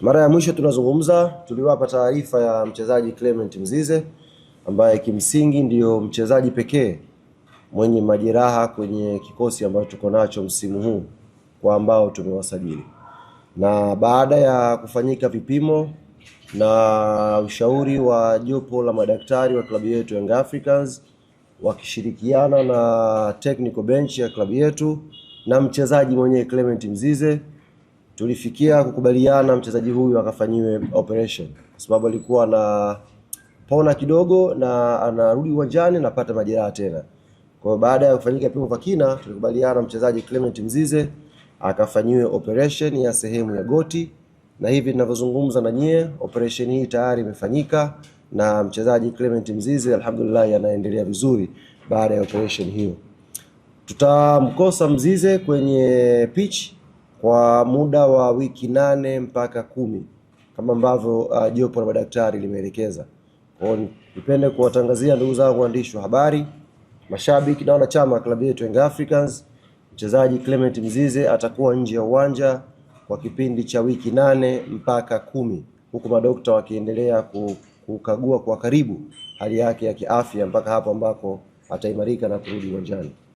Mara ya mwisho tunazungumza, tuliwapa taarifa ya mchezaji Clement Mzize ambaye kimsingi ndiyo mchezaji pekee mwenye majeraha kwenye kikosi ambacho tuko nacho msimu huu kwa ambao tumewasajili. Na baada ya kufanyika vipimo na ushauri wa jopo la madaktari wa klabu yetu Young Africans wakishirikiana na technical bench ya klabu yetu na mchezaji mwenyewe Clement Mzize, tulifikia kukubaliana mchezaji huyu akafanyiwe operation kwa sababu alikuwa na pona kidogo na anarudi uwanjani na pata majeraha tena. Kwa baada ya kufanyika vipimo vya kina, tulikubaliana mchezaji Clement Mzize akafanyiwe operation ya sehemu ya goti, na hivi ninavyozungumza na nyie operation hii tayari imefanyika na mchezaji Clement Mzize alhamdulillah anaendelea vizuri baada ya operation hiyo. Tutamkosa Mzize kwenye pitch kwa muda wa wiki 8 mpaka 10 kama ambavyo jopo la madaktari limeelekeza. Kwa hiyo nipende kuwatangazia ndugu zangu waandishi wa habari, mashabiki na wanachama wa klabu yetu Young Africans, mchezaji Clement Mzize atakuwa nje ya uwanja kwa kipindi cha wiki 8 mpaka 10, huku madokta wakiendelea kukagua kwa karibu hali yake ya kiafya mpaka hapo ambako ataimarika na kurudi uwanjani.